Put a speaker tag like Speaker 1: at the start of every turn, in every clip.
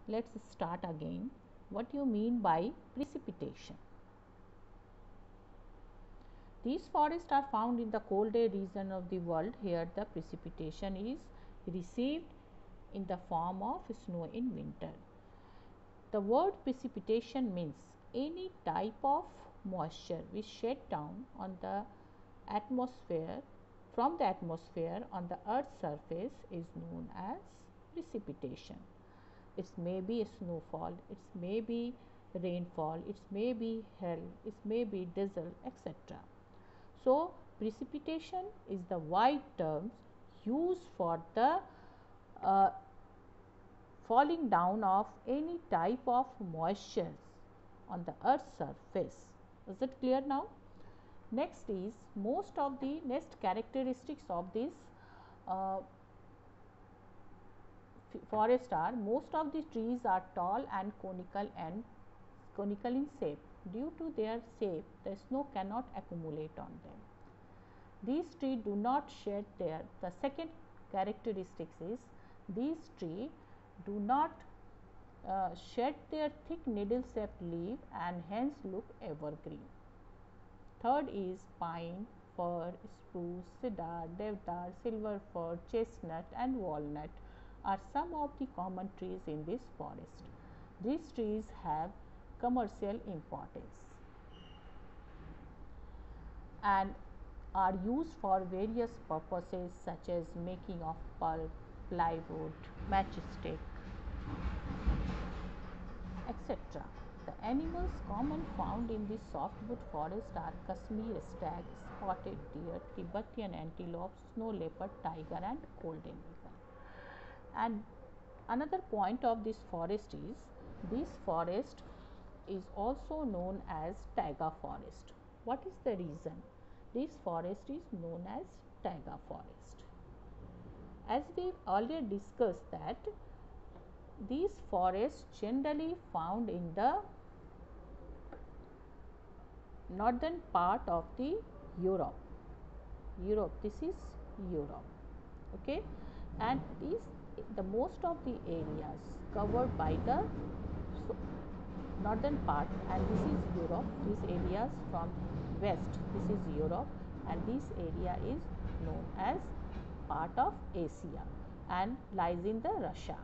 Speaker 1: Let's start again. What do you mean by precipitation? These forests are found in the colder region of the world. Here the precipitation is received in the form of snow in winter. The word precipitation means any type of moisture which shed down on the atmosphere from the atmosphere on the earth's surface is known as precipitation. It may be snowfall, it may be rainfall, it may be hail, it may be drizzle, etc. So, precipitation is the wide term used for the uh, falling down of any type of moisture on the earth's surface. Is it clear now? Next is most of the next characteristics of this uh, forest are most of the trees are tall and conical in shape. Due to their shape, the snow cannot accumulate on them. These trees do not shed their. The second characteristics is these trees do not shed their thick needle shaped leaf and hence look evergreen. Third is pine, fir, spruce, cedar, deodar, silver fir, chestnut and walnut are some of the common trees in this forest. These trees have commercial importance and are used for various purposes such as making of pulp, plywood, matchstick, etc. The animals common found in the softwood forest are Kashmir stag, spotted deer, Tibetan antelope, snow leopard, tiger and golden eagle. And another point of this forest is this forest is also known as taiga forest. What is the reason? This forest is known as taiga forest. As we already discussed that these forests generally found in the northern part of the Europe. This is Europe. Okay, and the most of the areas covered by the northern part, and this is Europe. These areas from west, this is Europe, and this area is known as part of Asia and lies in the Russia.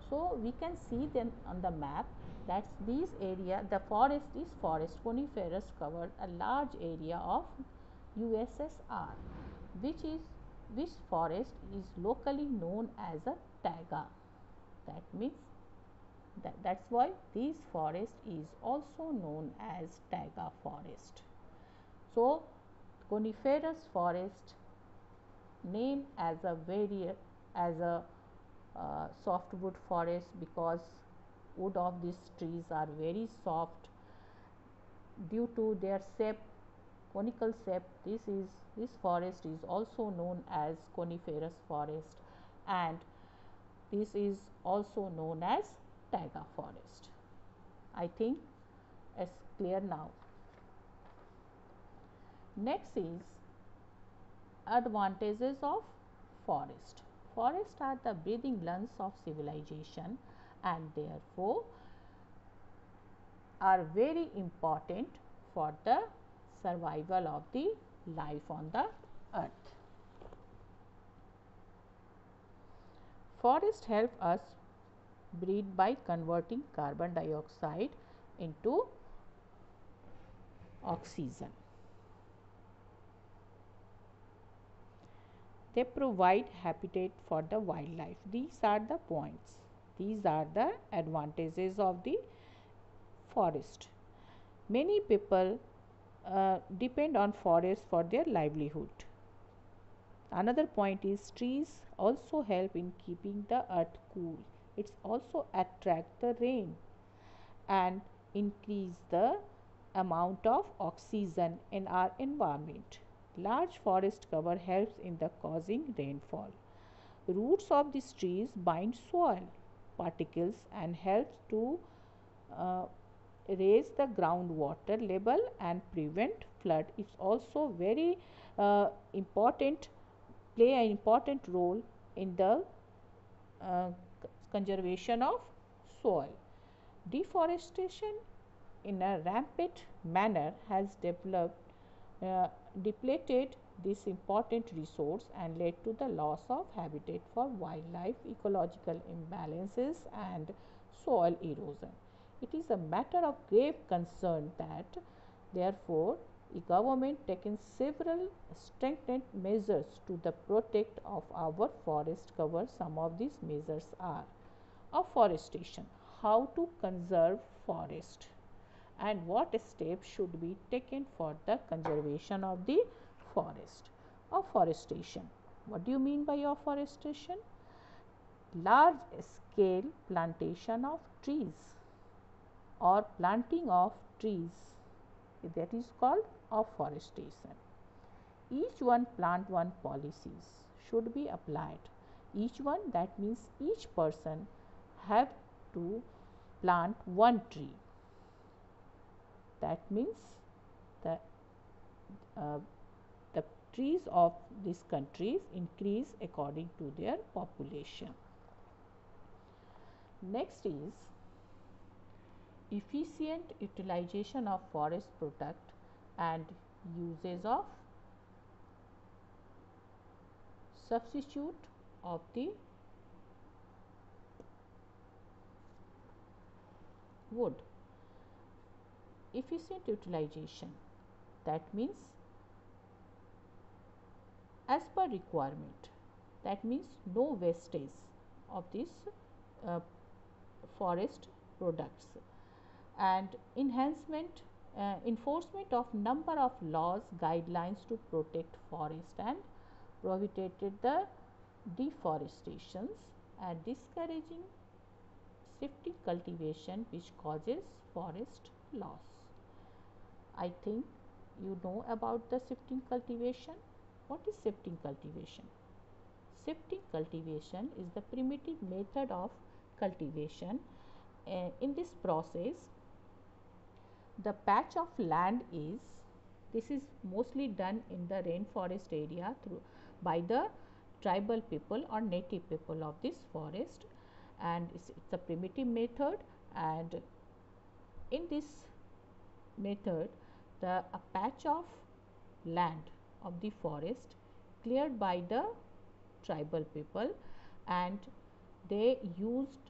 Speaker 1: So we can see then on the map that these area, the forest coniferous covered a large area of USSR, which is which forest is locally known as a taiga. That means that's why this forest is also known as taiga forest. So coniferous forest named as a softwood forest because wood of these trees are very soft due to their shape, conical shape. This forest is also known as coniferous forest, and this is also known as taiga forest. I think it's clear now. Next is advantages of forest. Forests are the breathing lungs of civilization and therefore are very important for the survival of the life on the earth. Forests help us breathe by converting carbon dioxide into oxygen. They provide habitat for the wildlife. These are the points. These are the advantages of the forest. Many people depend on forests for their livelihood. Another point is trees also help in keeping the earth cool. It also attract the rain and increase the amount of oxygen in our environment. Large forest cover helps in the causing rainfall. Roots of these trees bind soil particles and help to uh, raise the groundwater level and prevent flood. It's also very important, play an important role in the uh, conservation of soil. Deforestation in a rampant manner has depleted this important resource and led to the loss of habitat for wildlife, ecological imbalances, and soil erosion. It is a matter of grave concern that, therefore, the government taken several strengthened measures to the protect of our forest cover. Some of these measures are afforestation, how to conserve forest, and what steps should be taken for the conservation of the forest. Afforestation. What do you mean by afforestation? Large scale plantation of trees or planting of trees, that is called afforestation. Each one plant one policies should be applied. Each one, that means each person have to plant one tree. That means the uh, the trees of these countries increase according to their population. Next is efficient utilization of forest product and uses of substitute of the wood. Efficient utilization, that means as per requirement, that means no wastage of these uh, forest products, and enforcement of number of laws guidelines to protect forest and prohibited the deforestations, and discouraging shifting cultivation which causes forest loss. I think you know about the shifting cultivation. What is shifting cultivation? Shifting cultivation is the primitive method of cultivation. In this process, the patch of land is, this is mostly done in the rainforest area by the tribal people or native people of this forest, and it's a primitive method, and in this method a patch of land of the forest cleared by the tribal people, and they used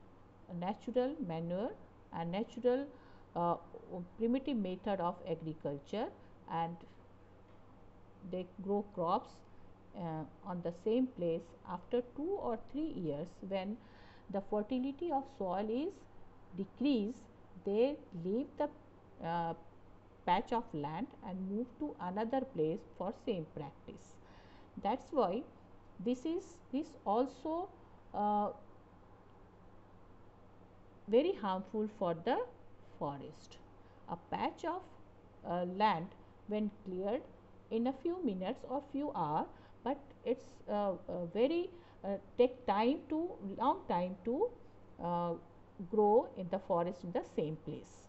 Speaker 1: natural manure and natural uh, primitive method of agriculture, and they grow crops on the same place. After 2 or 3 years, when the fertility of soil is decreased, they leave the uh, patch of land and move to another place for same practice. That's why this also very harmful for the forest. A patch of land when cleared in a few minutes or few hours, but it's very take time to long time to uh, grow in the forest in the same place.